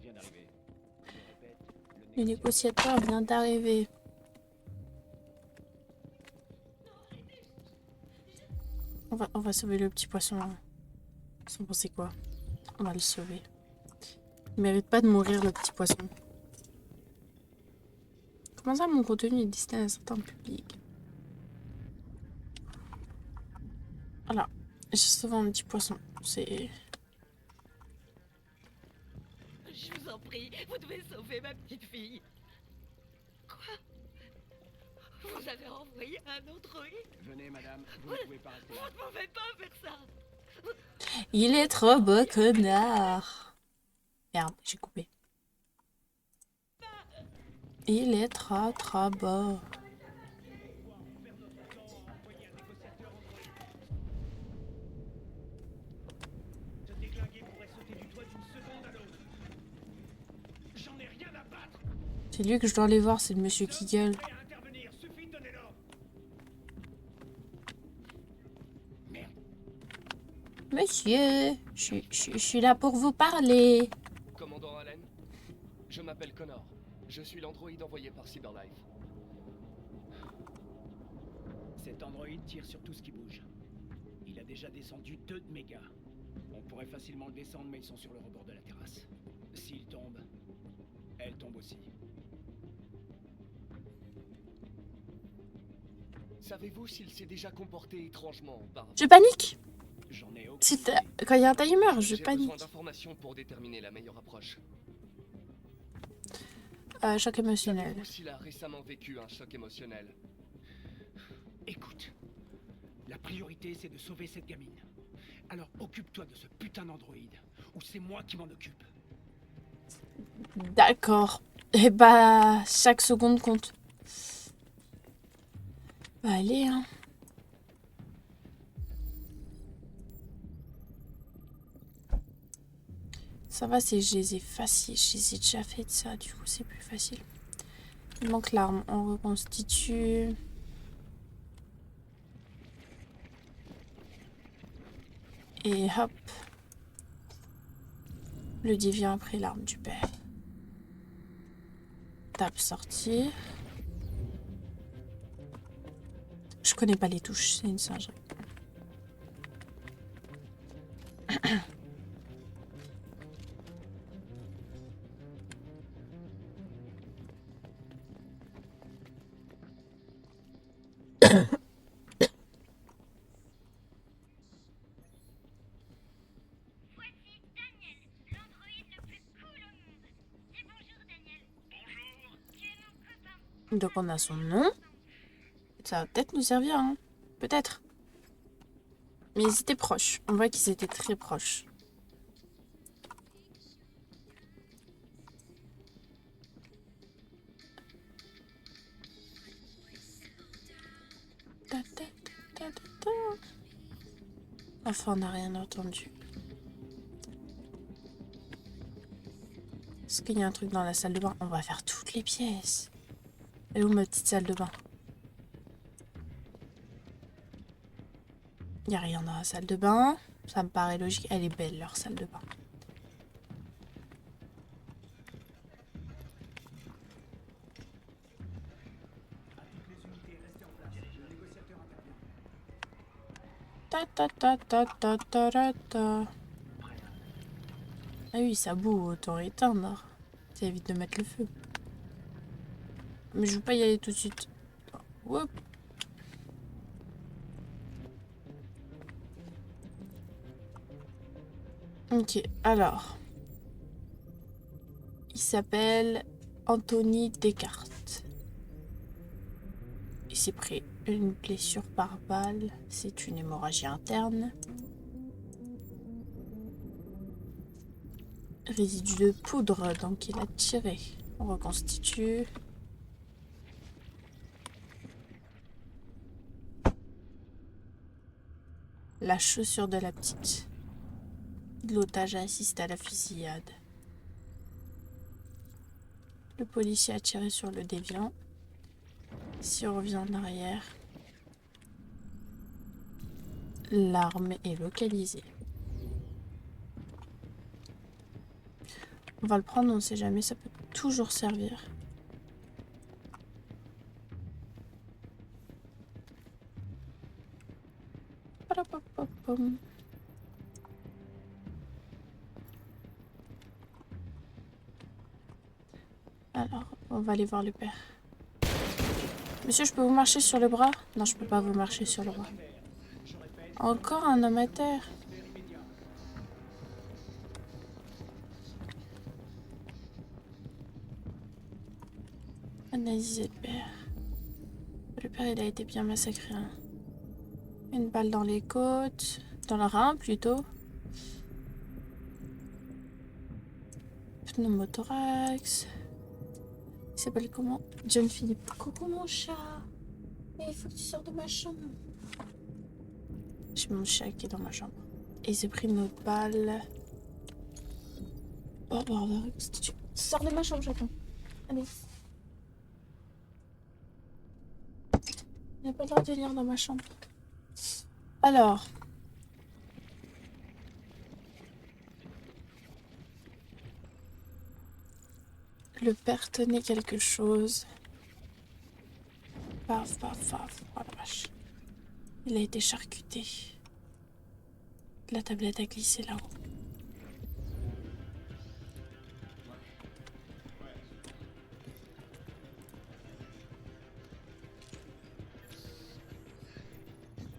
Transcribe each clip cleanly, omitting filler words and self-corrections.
vient d'arriver. Je répète, Le négociateur vient d'arriver. On va sauver le petit poisson. Sans penser quoi. On va le sauver. Il mérite pas de mourir, le petit poisson. Comment ça, mon contenu est destiné à un certain public? Voilà. J'ai sauvé un petit poisson. C'est... Je vous en prie, vous devez sauver ma petite fille. Quoi? Vous avez envoyé un androïde? venez, madame, vous ne pouvez pas rester Vous là. ne pouvez pas faire ça. Il est trop beau, connard. Merde, j'ai coupé. Il est trop beau. Se déglinguer pourrait sauter du toit d'une seconde à l'autre. J'en ai rien à battre. C'est lui que je dois aller voir, c'est le monsieur qui gueule. Prêt à intervenir, suffit de donner l'ordre. Merde. Monsieur, je suis là pour vous parler. Commandant Allen, je m'appelle Connor. Je suis l'androïde envoyé par Cyberlife. Cet androïde tire sur tout ce qui bouge. Il a déjà descendu 2 de mes gars. On pourrait facilement le descendre, mais ils sont sur le rebord de la terrasse. S'il tombe, elle tombe aussi. Savez-vous s'il s'est déjà comporté étrangement auparavant? Je panique. J'en ai aucune C'est idée. quand il y a un timer, je J'ai besoin panique. d'informations pour déterminer la meilleure approche. Choc émotionnel. Savez-vous s'il a récemment vécu un choc émotionnel? Écoute, la priorité c'est de sauver cette gamine. Alors occupe-toi de ce putain d'androïde, ou c'est moi qui m'en occupe. D'accord. Et bah, chaque seconde compte. Bah, allez, hein. Ça va, c'est je les ai faciles. Je les ai déjà fait de ça, du coup, c'est plus facile. Il manque l'arme. On reconstitue. Et hop. Le déviant après l'arme du père. Tape sortir. Je connais pas les touches, c'est une singerie. Voici Daniel, l'androïde le plus cool au monde. Dis bonjour Daniel. Bonjour. Tu es mon copain. Donc on a son nom. Ça va peut-être nous servir, hein. Peut-être. Mais ils étaient proches. On voit qu'ils étaient très proches. Ta, ta, ta, ta, ta. Enfin, on n'a rien entendu. Est-ce qu'il y a un truc dans la salle de bain? On va faire toutes les pièces. Elle est où ma petite salle de bain? Il n'y a rien dans la salle de bain. Ça me paraît logique. Elle est belle, leur salle de bain. Ta ta ta ta ta ta ta ta. Ah oui, ça boue, autant éteindre. Ça évite de mettre le feu. Mais je veux pas y aller tout de suite. Hop. Ok, alors. Il s'appelle Anthony Descartes. Il s'est pris une blessure par balle. C'est une hémorragie interne. Résidu de poudre, donc il a tiré. On reconstitue. La chaussure de la petite. L'otage assiste à la fusillade. Le policier a tiré sur le déviant. Si on revient en arrière, l'arme est localisée. On va le prendre, on sait jamais, ça peut toujours servir. Palapapapam. Alors, on va aller voir le père. Monsieur, je peux vous marcher sur le bras? Non, je peux pas vous marcher sur le bras. Encore un homme à terre. Analyser le père. Le père, il a été bien massacré. Hein. Une balle dans les côtes. Dans le rein, plutôt. Pneumothorax. Il s'appelle comment? John Philippe. Coucou mon chat. Mais il faut que tu sors de ma chambre. J'ai mon chat qui est dans ma chambre. Et il s'est pris une autre balle. Oh bordel. Sors de ma chambre, j'attends. Allez. Il n'a pas le droit de venir dans ma chambre. Alors. Le père tenait quelque chose. Paf, paf, paf. Oh la vache. Il a été charcuté. La tablette a glissé là-haut.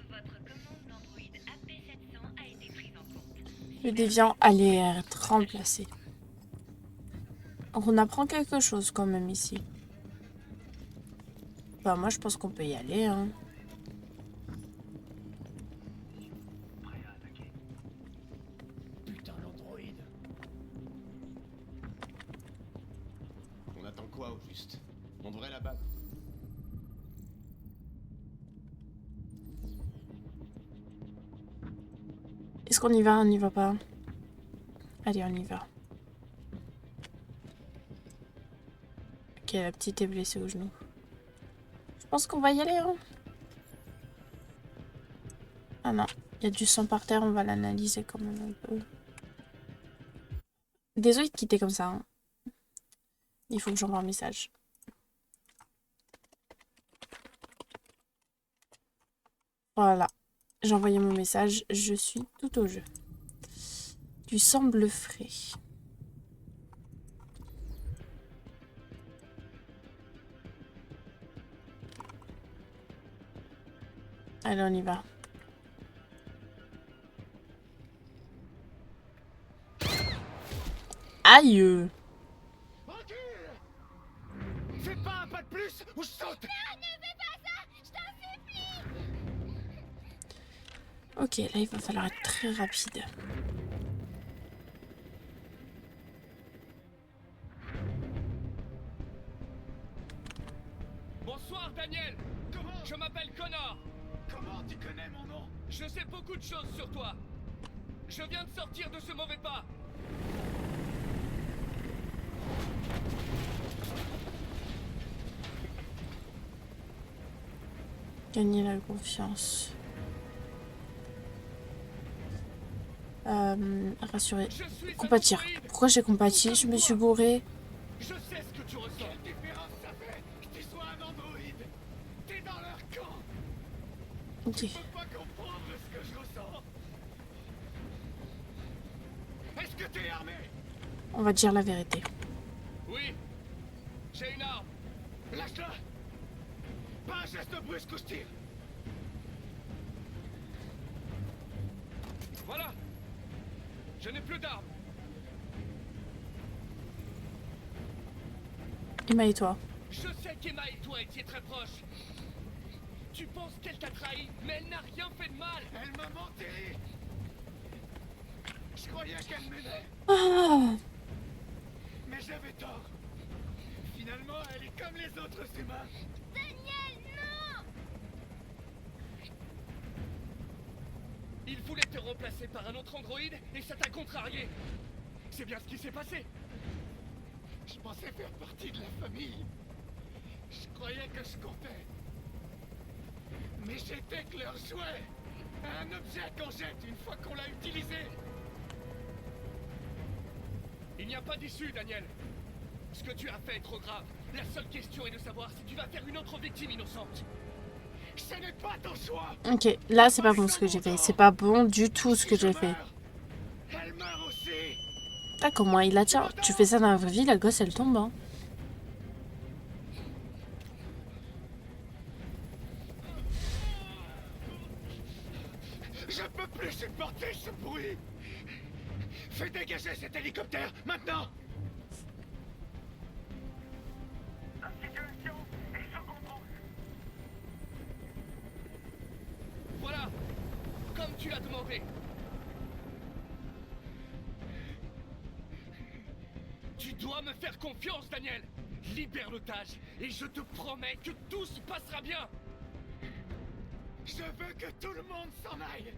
Votre commande d'Android AP700 a été prise en compte. Le déviant allait être remplacé. On apprend quelque chose quand même ici. Bah moi je pense qu'on peut y aller hein. Putain, l'androïde. On attend quoi au juste? On devrait la battre. Est-ce qu'on y va? On n'y va pas? Allez, on y va. Ok, la petite est blessée au genou. Je pense qu'on va y aller, hein. Ah non, il y a du sang par terre, on va l'analyser quand même un peu. Désolé de quitter comme ça, hein. Il faut que j'envoie un message. Voilà, j'ai envoyé mon message, je suis tout au jeu. Du sang bleu frais. Allez, on y va. Aïe! Fais pas un pas de plus ou je saute. Ok, là il va falloir être très rapide. Bonsoir, Daniel. Comment? Je m'appelle Connor. Comment tu connais mon nom? Je sais beaucoup de choses sur toi. Je viens de sortir de ce mauvais pas. Gagner la confiance. Rassurer. Je suis un Compatir. androïde. Pourquoi j'ai compati? Je me suis bourrée. Je sais ce que tu ressens. Quelle différence ça fait que tu sois un androïde? T'es dans leur camp. Ok. Tu peux pas comprendre ce que je ressens. Est-ce que t'es armé? On va dire la vérité. Oui. J'ai une arme. Lâche-la. Pas un geste brusque ou je tire. Voilà. Je n'ai plus d'armes. Emma et toi. Je sais qu'Emma et toi étiez très proches. Tu penses qu'elle t'a trahi, mais elle n'a rien fait de mal. Elle m'a menti. Je croyais qu'elle m'aimait, Ah! mais j'avais tort. Finalement, elle est comme les autres humains. Il voulait te remplacer par un autre androïde et ça t'a contrarié. C'est bien ce qui s'est passé. Je pensais faire partie de la famille. Je croyais que je comptais. Mais j'étais que leur jouet. Un objet qu'on jette une fois qu'on l'a utilisé. Il n'y a pas d'issue, Daniel. Ce que tu as fait est trop grave. La seule question est de savoir si tu vas faire une autre victime innocente. Ce n'est pas ton choix. Ok, là c'est pas bon ce que j'ai fait. C'est pas bon du tout ce que j'ai fait. Elle meurt aussi. Ah, comment il la tient? Tu fais ça dans la vraie vie, la gosse elle tombe. Hein. Je peux plus supporter ce bruit. Fais dégager cet hélicoptère, maintenant. Voilà, comme tu l'as demandé. Tu dois me faire confiance, Daniel. Libère l'otage et je te promets que tout se passera bien. Je veux que tout le monde s'en aille.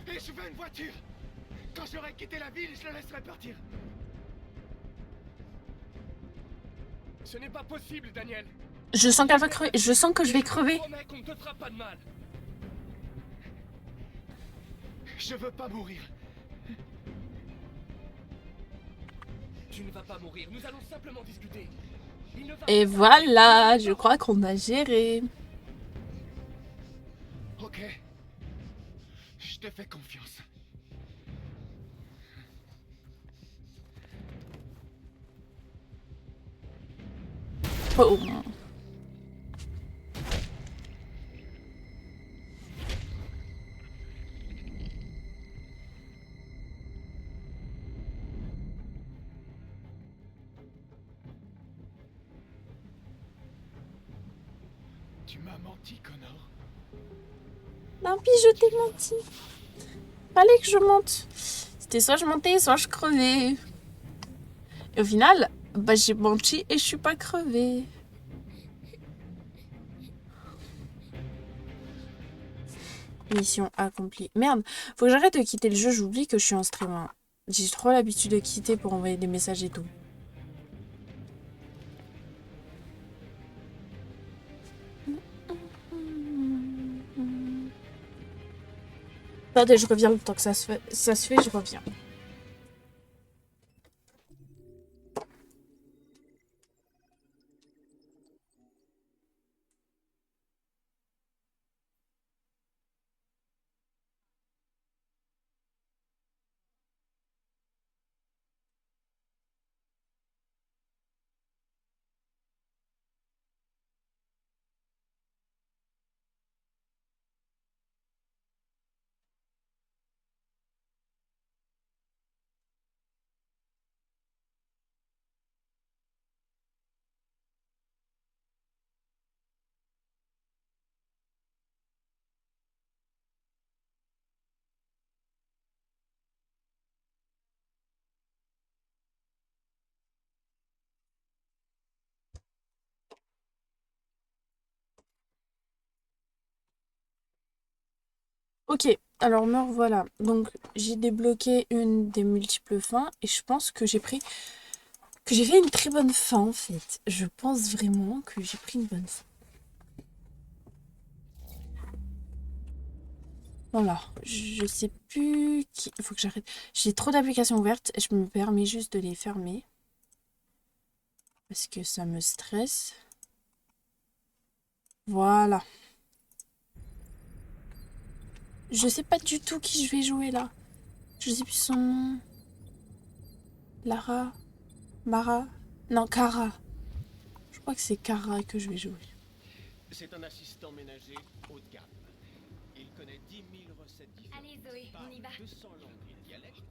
Et je veux une voiture. Quand j'aurai quitté la ville, je le laisserai partir. Ce n'est pas possible, Daniel. Je sens qu'elle va crever. Je sens que je vais crever. Je te promets qu'on ne te fera pas de mal. Je veux pas mourir. Tu ne vas pas mourir, nous allons simplement discuter. Il ne va Et pas voilà, je crois qu'on a géré. Ok. Je te fais confiance. Boum. Tu m'as menti, Connor. Non, puis je t'ai menti. Fallait que je monte. C'était soit je montais, soit je crevais. Et au final, bah j'ai menti et je suis pas crevée. Mission accomplie. Merde, faut que j'arrête de quitter le jeu, j'oublie que je suis en stream. Hein. J'ai trop l'habitude de quitter pour envoyer des messages et tout. Attendez, je reviens le temps que ça se fait, je reviens. Ok, alors me revoilà. Donc j'ai débloqué une des multiples fins et je pense que j'ai fait une très bonne fin en fait. Je pense vraiment que j'ai pris une bonne fin. Voilà, je sais plus qui. Il faut que j'arrête. J'ai trop d'applications ouvertes et je me permets juste de les fermer. Parce que ça me stresse. Voilà. Je sais pas du tout qui je vais jouer là. Je sais plus son nom. Lara? Mara? Non, Kara. Je crois que c'est Kara que je vais jouer. C'est un assistant ménager haut de gamme. Il connaît 10 000 recettes différentes. Allez, Zoé, on y va. 200 langues et dialectes.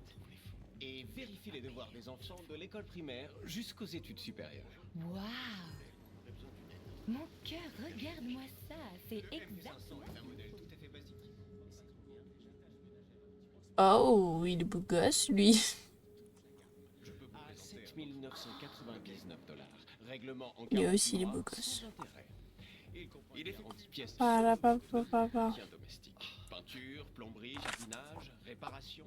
Et vérifie les devoirs des enfants de l'école primaire jusqu'aux études supérieures. Waouh! Mon cœur, regarde-moi ça. C'est exact. Oh, il est beau gosse, lui. À 7 999 $. Règlement en Lui 40 aussi, il est mois, beau gosse. sans intérêt. Il est en 10 pièces Para, sur papa. domestique. Peinture, plomberie, jardinage, réparation.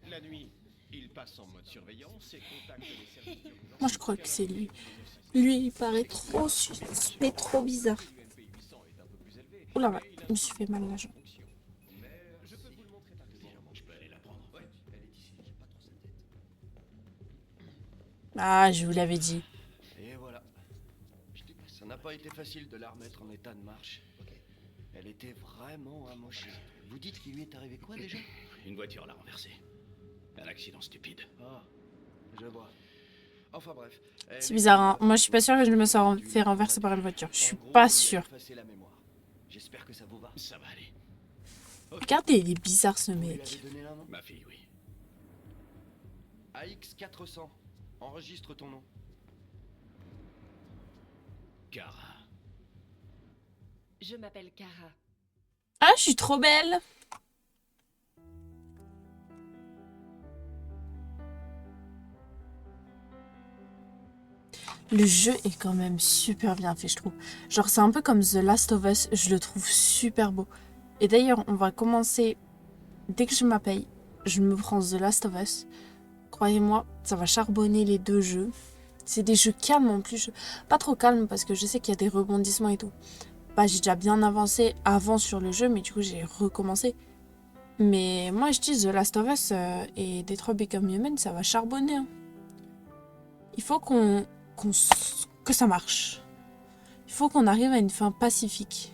La nuit, il passe en mode surveillance et contacte les services d'urgence. Moi, je crois que c'est lui. Lui, il paraît trop suspect, trop bizarre. Oula, ouais, je me suis fait mal la jambe. Ah, je vous l'avais dit. Et voilà. Ça n'a pas été facile de la remettre en état de marche. Elle était vraiment amochée. Vous dites qu'il lui est arrivé quoi déjà? Une voiture l'a renversée. Un accident stupide. Ah, je vois. Enfin bref. C'est bizarre, hein. Moi, je suis pas sûre que je me sois fait renverser par une voiture. Je suis pas sûre. J'espère que ça vous va. Ça va aller. Regardez, il est bizarre ce Vous lui mec. avez donné un nom? Ma fille, oui. AX400. Enregistre ton nom. Kara. Je m'appelle Kara. Ah, je suis trop belle. Le jeu est quand même super bien fait, je trouve. Genre, c'est un peu comme The Last of Us. Je le trouve super beau. Et d'ailleurs, on va commencer... Dès que je m'appelle, je me prends The Last of Us. Croyez-moi, ça va charbonner les deux jeux. C'est des jeux calmes en plus. Pas trop calmes parce que je sais qu'il y a des rebondissements et tout. Bah, j'ai déjà bien avancé avant sur le jeu, mais du coup, j'ai recommencé. Mais moi, je dis The Last of Us et Detroit Become Human, ça va charbonner. Hein. Il faut que ça marche. Il faut qu'on arrive à une fin pacifique.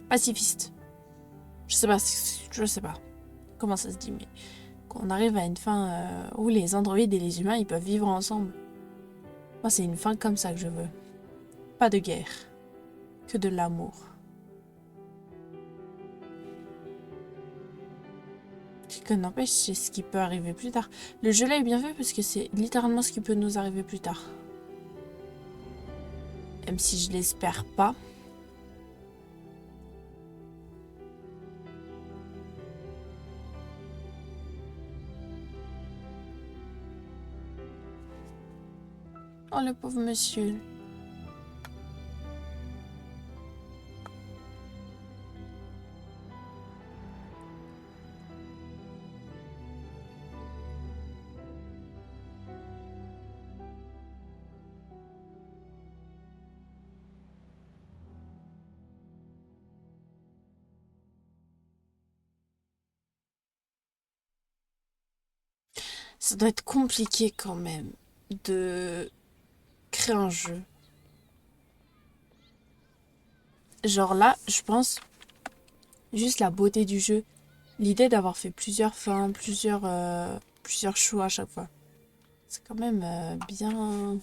Pacifiste. Je sais pas comment ça se dit, mais qu'on arrive à une fin où les androïdes et les humains, ils peuvent vivre ensemble. Moi, c'est une fin comme ça que je veux. Pas de guerre. Que de l'amour. Que n'empêche, c'est ce qui peut arriver plus tard. Le jeu là est bien fait parce que c'est littéralement ce qui peut nous arriver plus tard. Même si je l'espère pas. Oh le pauvre monsieur. Ça doit être compliqué quand même de créer un jeu. Genre là, je pense, juste la beauté du jeu, l'idée d'avoir fait plusieurs fins, plusieurs choix à chaque fois. C'est quand même bien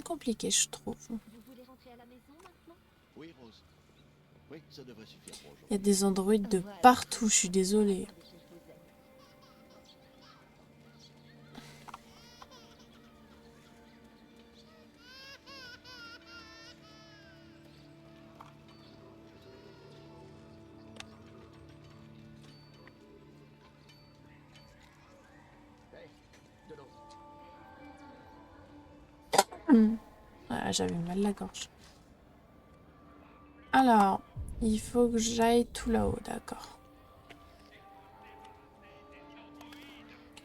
compliqué, je trouve. Vous voulez rentrer à la maison maintenant? Oui, Rose. Oui, ça devrait suffire pour aujourd'hui. Il y a des androïdes de partout, je suis désolée. Ah, j'avais mal la gorge. Alors, il faut que j'aille tout là-haut, d'accord.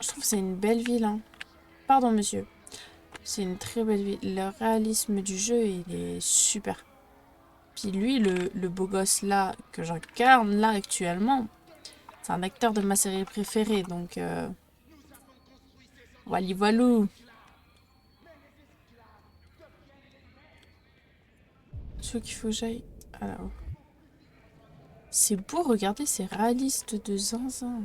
Je trouve que c'est une belle ville. Hein. Pardon, monsieur. C'est une très belle ville. Le réalisme du jeu, il est super. Puis lui, le beau gosse là, que j'incarne là actuellement, c'est un acteur de ma série préférée, donc... Wally voilou. Je crois qu'il faut que j'aille... Alors... C'est beau, regardez, c'est réaliste de zinzin.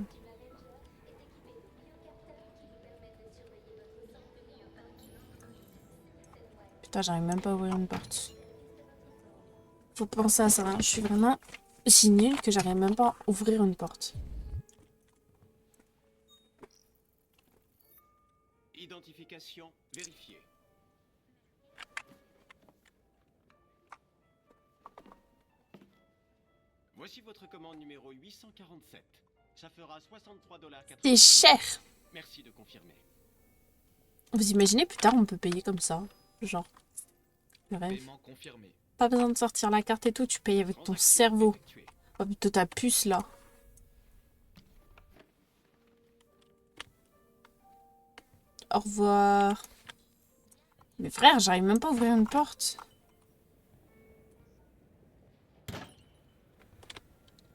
Putain, j'arrive même pas à ouvrir une porte. Faut penser à ça, hein. Je suis vraiment si nulle que j'arrive même pas à ouvrir une porte. Identification vérifiée. Voici votre commande numéro 847. Ça fera $63,80. C'est cher. Merci de confirmer. Vous imaginez, plus tard, on peut payer comme ça. Genre, le rêve. Paiement confirmé. Pas besoin de sortir la carte et tout, tu payes avec ton cerveau. Oh, plutôt ta puce, là. Au revoir. Mais frère, j'arrive même pas à ouvrir une porte.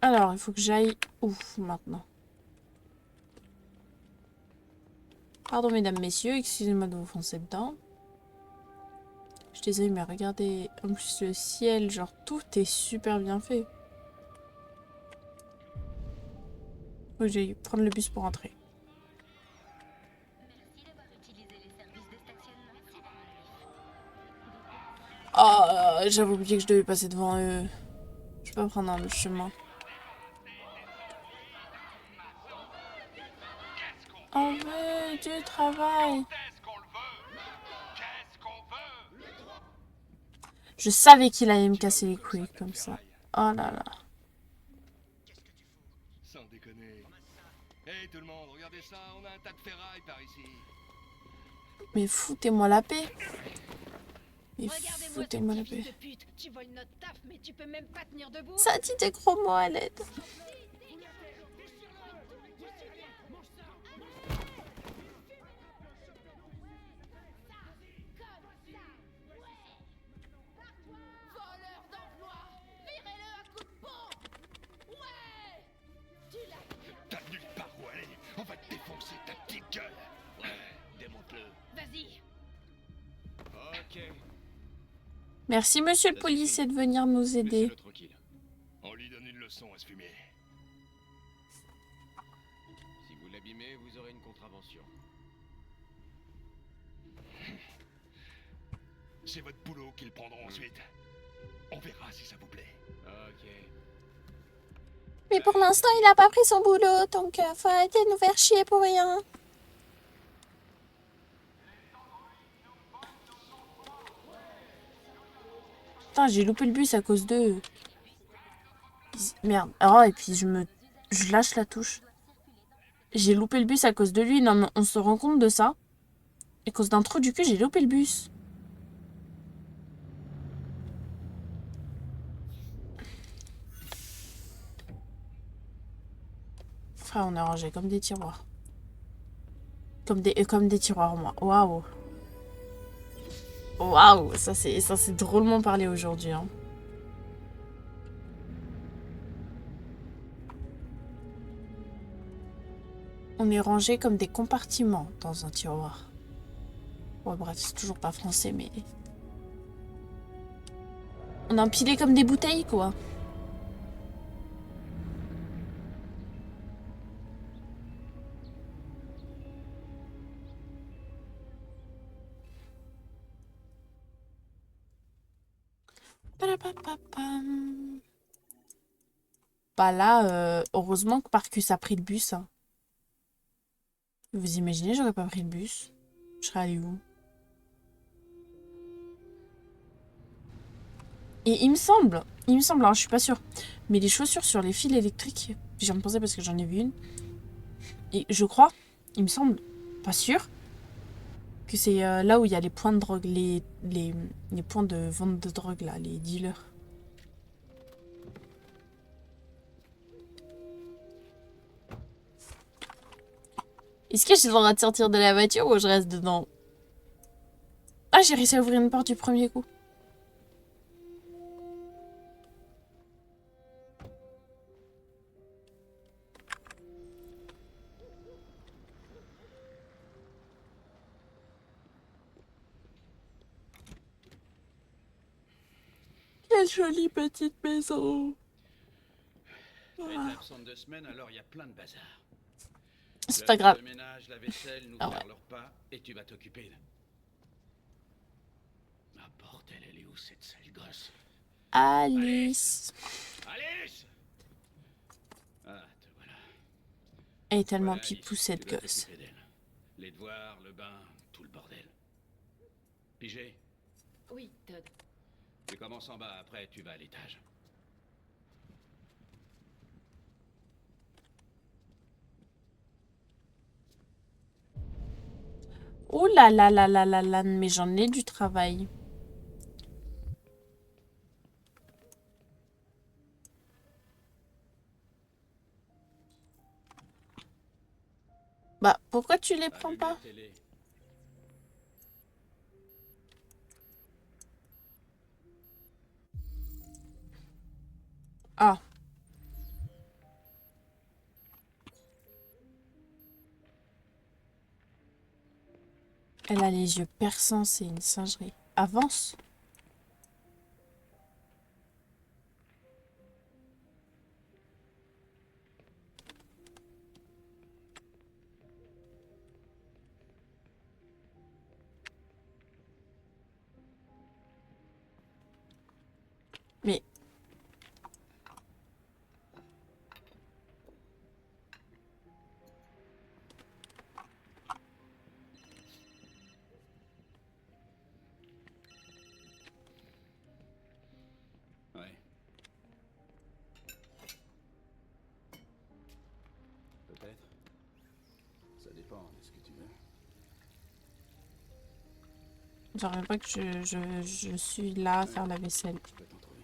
Alors, il faut que j'aille où maintenant? Pardon, mesdames, messieurs, excusez-moi de vous foncer dedans. Je suis désolée, mais regardez, en plus le ciel, genre tout est super bien fait. Oui, j'ai dû prendre le bus pour rentrer. Merci d'avoir utilisé les services de stationnement. Oh, j'avais oublié que je devais passer devant eux. Je peux pas prendre un autre chemin. On veut du travail. Je savais qu'il allait me casser les couilles comme ça. Oh là là. Sans déconner. Hey tout le monde, regardez ça, on a un tas de ferraille par ici. Mais foutez-moi la paix. Mais Regardez-moi foutez-moi la ce petit paix. fils de pute. Tu voles notre taf, mais tu peux même pas tenir debout. Ça dit des gros mots à l'aide. Voleur d'emploi. Virez-le à coups de pont. Ouais. Tu l'as. T'as nulle part où aller. On va te défoncer ta petite gueule. Ouais, démonte-le. Vas-y. Ok. Merci, monsieur le policier, de venir nous aider. Laissez-le tranquille. On lui donne une leçon à ce fumier. Si vous l'abîmez, vous aurez une contravention. C'est votre boulot qu'ils prendront ensuite. On verra si ça vous plaît. Ok. Mais pour l'instant, il a pas pris son boulot, donc faut arrêter de nous faire chier pour rien. Putain, j'ai loupé le bus à cause d'eux. Merde. Oh, et puis je lâche la touche. J'ai loupé le bus à cause de lui. Non, mais on se rend compte de ça. À cause d'un trou du cul, j'ai loupé le bus. Frère, on est rangé comme des tiroirs. Comme des tiroirs, moi. Waouh. Waouh, ça c'est drôlement parlé aujourd'hui. Hein. On est rangé comme des compartiments dans un tiroir. Ouais, bref, c'est toujours pas français, mais... On est empilé comme des bouteilles, quoi. Bah là, heureusement que Parcus a pris le bus. Hein. Vous imaginez, j'aurais pas pris le bus. Je serais allée où? Et il me semble, alors je suis pas sûre, mais les chaussures sur les fils électriques, j'y ai pensé parce que j'en ai vu une. Et je crois, il me semble, pas sûr, que c'est là où il y a les points de drogue, les points de vente de drogue là, les dealers. Est-ce que j'ai le droit de sortir de la voiture ou je reste dedans? Ah, j'ai réussi à ouvrir une porte du premier coup. Quelle jolie petite maison. Je vais être absente 2 semaines, alors il y a plein de bazar. C'est pas grave. Le ménage, la vaisselle, nous Ah faire ouais. leur repas, et tu vas t'occuper de... Ah bordel, elle est où cette sale gosse? Alice. Alice! Ah, te voilà. Elle est tellement Voilà, Alice, pipou cette tu vas gosse. t'occuper d'elle. Les devoirs, le bain, tout le bordel. Pigé, Oui, Todd. tu commences en bas, après tu vas à l'étage. Oh là là là là là là, mais j'en ai du travail. Bah, pourquoi tu les prends Allume pas? la télé. Ah. Elle a les yeux perçants, c'est une singerie. Avance. Mais... Ouais. Peut-être. Ça dépend de ce que tu veux. J'aurais pas que je suis là à faire la vaisselle. Je peux t'en trouver.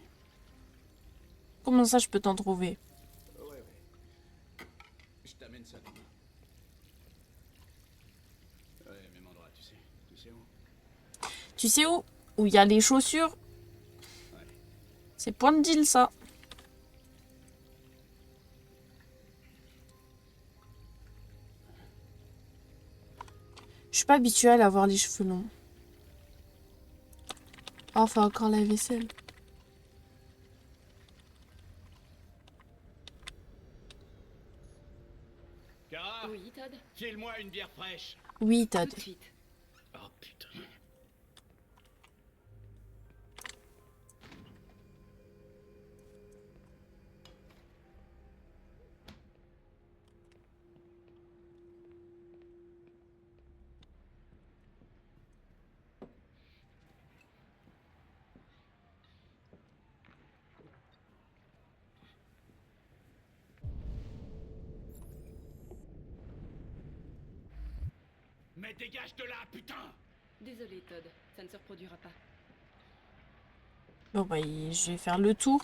Comment ça, je peux t'en trouver? Ouais. Je t'amène ça demain. Ouais, même endroit, tu sais. Tu sais où? Tu sais où? Où il y a les chaussures? Ouais. C'est point de deal, ça. Je suis pas habituée à avoir les cheveux longs. Oh, enfin, encore la vaisselle. Kara, Oui, Todd. file-moi une bière fraîche. Oui, Tout Todd. de suite. Oh putain. Mais dégage de là, putain! Désolé, Todd. Ça ne se reproduira pas. Bon, bah, je vais faire le tour.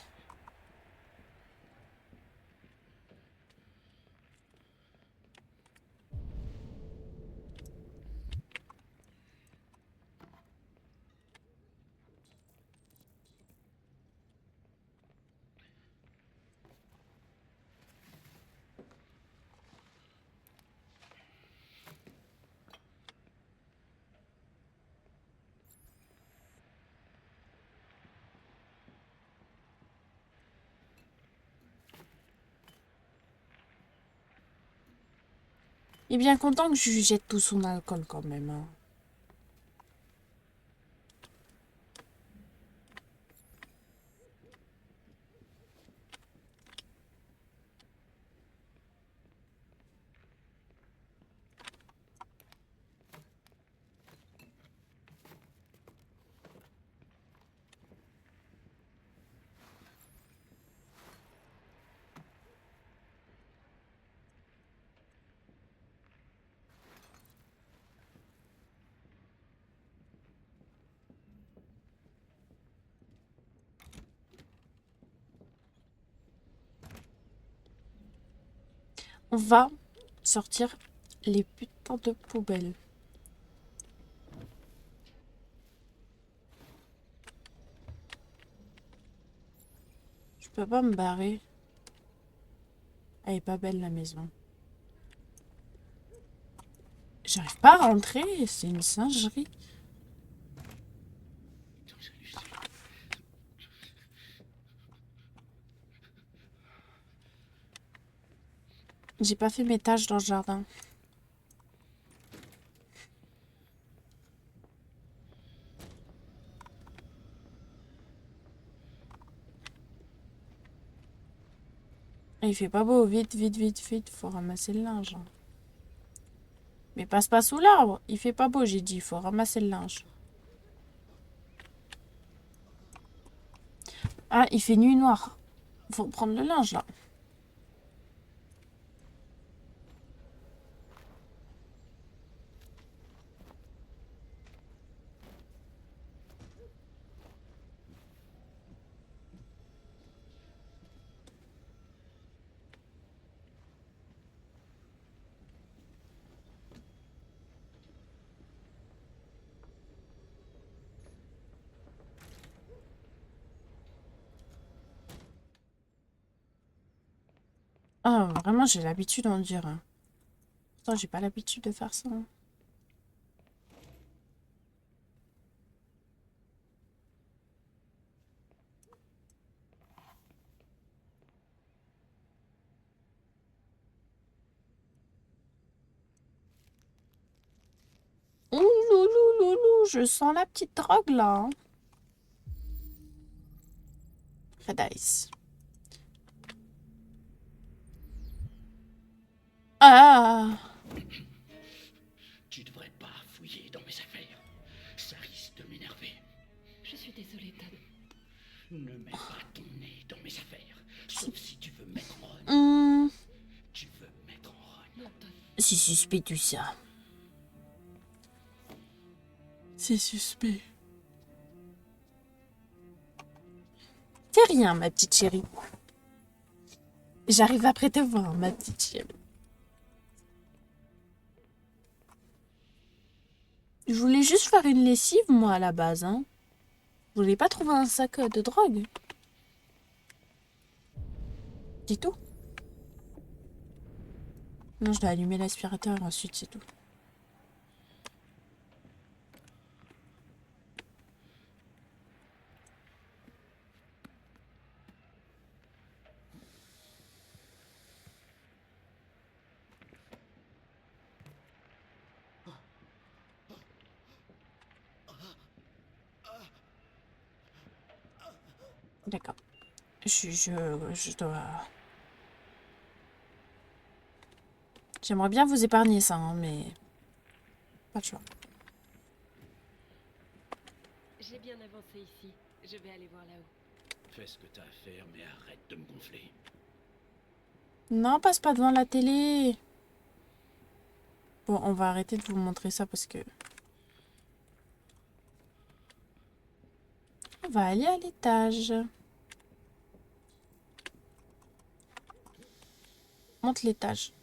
Il est bien content que je lui jette tout son alcool quand même. Hein. On va sortir les putains de poubelles. Je peux pas me barrer. Elle est pas belle la maison. J'arrive pas à rentrer, c'est une singerie. J'ai pas fait mes tâches dans le jardin. Il fait pas beau, vite, vite, vite, vite, faut ramasser le linge. Mais passe pas sous l'arbre, il fait pas beau, j'ai dit, faut ramasser le linge. Ah, il fait nuit noire. Faut prendre le linge là. Ah, vraiment, j'ai l'habitude, on dirait. Pourtant, j'ai pas l'habitude de faire ça. Hein. je sens la petite drogue là. Red Ice. Ah! Tu devrais pas fouiller dans mes affaires. Ça risque de m'énerver. Je suis désolée, Tom. Ne mets pas ton nez dans mes affaires. Sauf si tu veux me mettre en run. Tu veux me mettre en run. Non, Tom. C'est suspect tout ça. C'est suspect. C'est rien, ma petite chérie. J'arrive après te voir, ma petite chérie. Je voulais juste faire une lessive, moi, à la base. Hein. Je voulais pas trouver un sac de drogue. C'est tout. Non, je dois allumer l'aspirateur, ensuite c'est tout. D'accord. Je dois... J'aimerais bien vous épargner ça, hein, mais... Pas de choix. J'ai bien avancé ici. Je vais aller voir là-haut. Fais ce que t'as à faire, mais arrête de me gonfler. Non, passe pas devant la télé. Bon, on va arrêter de vous montrer ça parce que... On va aller à l'étage. Monte l'étage.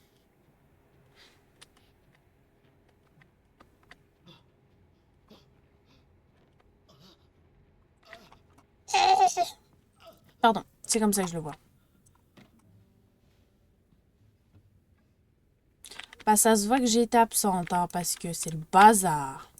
Pardon, c'est comme ça que je le vois. Bah, ça se voit que j'ai été absente, hein, parce que c'est le bazar.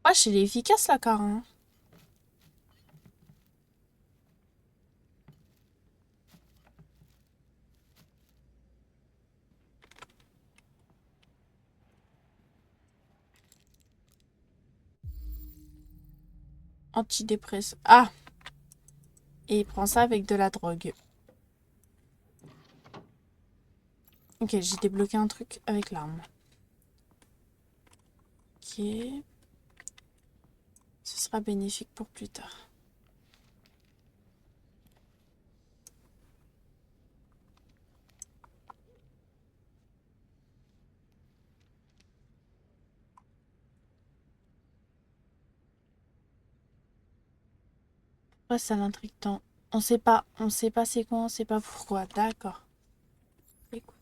Wesh, il est efficace la car, hein. Antidépresseur. Ah! Et il prend ça avec de la drogue. Ok, j'ai débloqué un truc avec l'arme. Ok. Ce sera bénéfique pour plus tard. Ouais, ça l'intrigue tant. On sait pas c'est quoi, on sait pas pourquoi. D'accord. Écoute.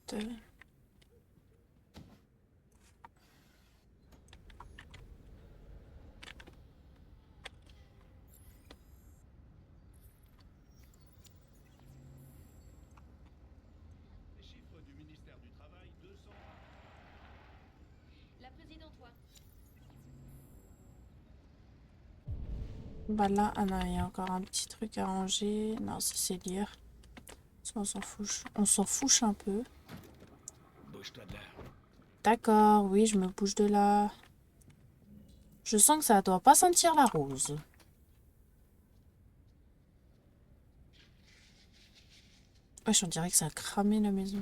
Les chiffres du ministère du Travail, 200... La présidente, toi. Bah là, ah non, il y a encore un petit truc à ranger. Non, ça c'est lire. Ça, on s'en fouche. On s'en fouche un peu. Bouge-toi de là. D'accord, oui, je me bouge de là. Je sens que ça doit pas sentir la rose. Wesh, on dirait que ça a cramé la maison.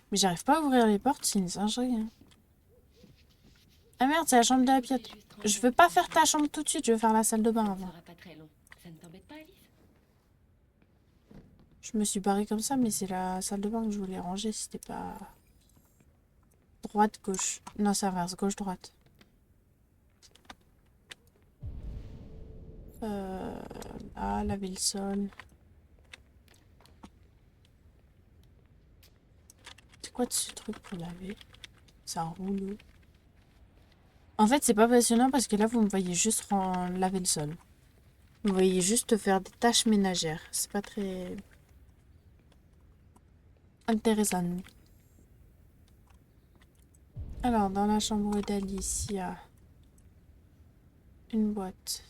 Mais j'arrive pas à ouvrir les portes, c'est une singerie. Hein. Ah merde, c'est la chambre de la pièce. Je veux pas faire ta chambre tout de suite, je veux faire la salle de bain Ça avant. sera pas très long. Ça ne t'embête pas, Alice? Je me suis barrée comme ça, mais c'est la salle de bain que je voulais ranger, c'était pas... Droite, gauche. Non, c'est inverse, gauche, droite. Là, laver le sol. Quoi de ce truc pour laver? C'est un rouleau. En fait, c'est pas passionnant parce que là, vous me voyez juste laver le sol. Vous voyez juste faire des tâches ménagères. C'est pas très intéressant. Alors, dans la chambre d'Alice, il y a une boîte.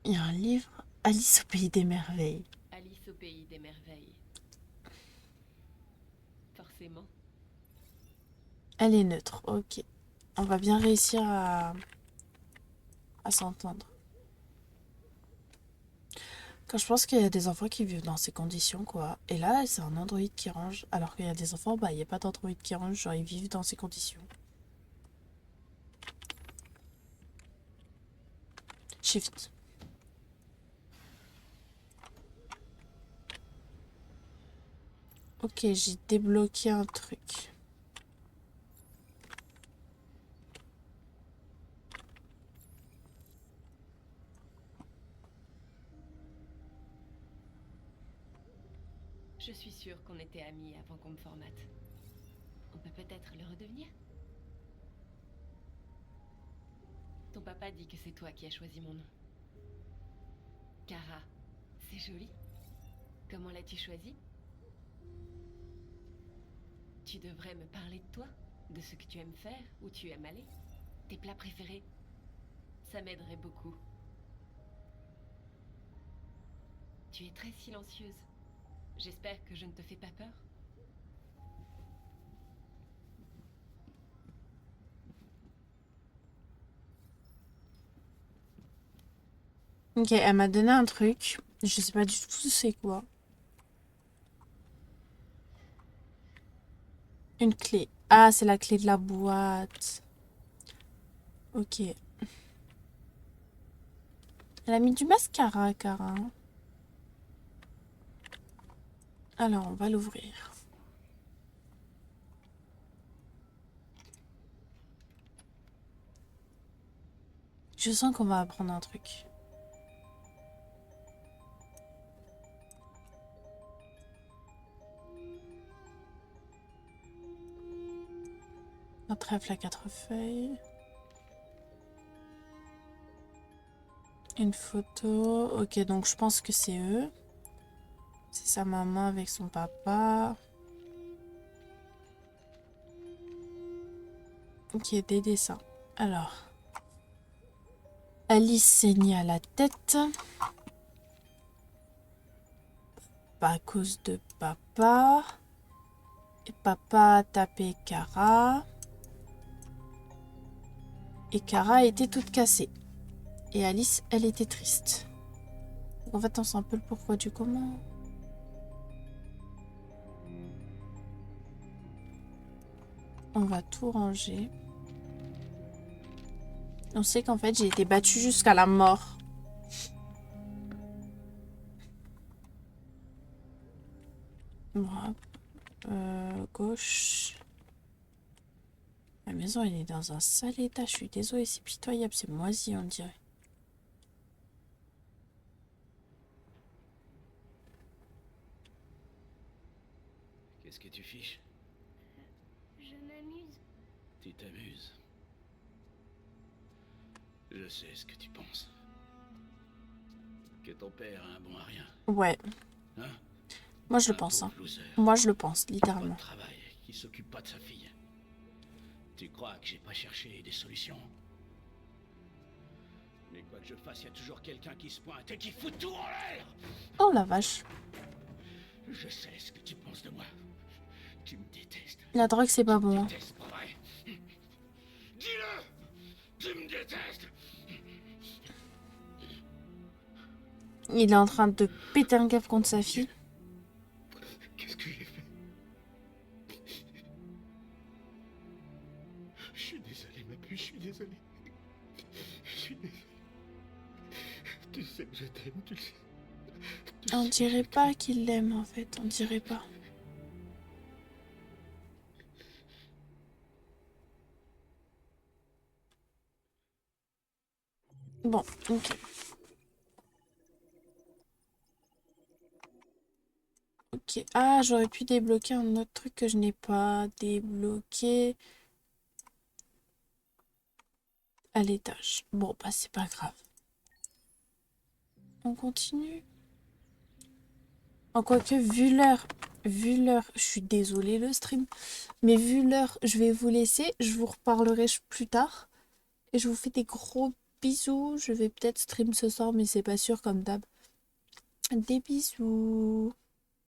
Il y a un livre. Alice au pays des merveilles. Alice au pays des merveilles. Forcément. Elle est neutre, ok. On va bien réussir à s'entendre. Quand je pense qu'il y a des enfants qui vivent dans ces conditions, quoi. Et là, c'est un androïde qui range. Alors qu'il y a des enfants, bah, il n'y a pas d'androïde qui range, genre ils vivent dans ces conditions. Shift. Ok, j'ai débloqué un truc. Je suis sûre qu'on était amis avant qu'on me formate. On peut peut-être le redevenir? Ton papa dit que c'est toi qui as choisi mon nom. Kara, c'est joli. Comment l'as-tu choisi? Tu devrais me parler de toi, de ce que tu aimes faire, où tu aimes aller, tes plats préférés. Ça m'aiderait beaucoup. Tu es très silencieuse. J'espère que je ne te fais pas peur. Ok, elle m'a donné un truc. Je sais pas du tout c'est quoi. Une clé. Ah, c'est la clé de la boîte. Ok. Elle a mis du mascara, Cara. Alors, on va l'ouvrir. Je sens qu'on va apprendre un truc. Un trèfle à 4 feuilles. Une photo. Ok, donc je pense que c'est eux. C'est sa maman avec son papa. Ok, des dessins. Alors. Alice saignait à la tête. Pas à cause de papa. Et papa a tapé Cara. Et Cara était toute cassée. Et Alice, elle était triste. En fait, on sait un peu le pourquoi du comment. On va tout ranger. On sait qu'en fait, j'ai été battue jusqu'à la mort. Voilà. Gauche. La maison, elle est dans un sale état. Je suis désolée, c'est pitoyable. C'est moisi, on dirait. Qu'est-ce que tu fiches? Je m'amuse. Tu t'amuses. Je sais ce que tu penses. Que ton père a un bon à rien. Ouais. Hein? Moi, je le Un pense. Hein. pauvre loser. Moi, je le pense, Pas de littéralement. travail, qui s'occupe pas de sa fille. Tu crois que j'ai pas cherché des solutions? Mais quoi que je fasse, y a toujours quelqu'un qui se pointe et qui fout tout en l'air. Oh la vache. Je sais ce que tu penses de moi. Tu me détestes. La drogue, c'est pas bon. Hein. Déteste, pas vrai? Dis-le! Tu me détestes! Il est en train de péter un câble contre sa fille. Qu'est-ce que j'ai fait? Je suis désolé, ma puce, je suis désolé. Je suis désolé. Tu sais que je t'aime, tu le sais. On dirait pas qu'il l'aime, en fait. On dirait pas. Bon, ok. Ok. Ah, j'aurais pu débloquer un autre truc que je n'ai pas débloqué à l'étage. Bon, bah c'est pas grave. On continue. En quoique, vu l'heure, je suis désolée le stream, mais vu l'heure, je vais vous laisser. Je vous reparlerai plus tard. Et je vous fais des gros bisous. Je vais peut-être stream ce soir, mais c'est pas sûr comme d'hab. Des bisous.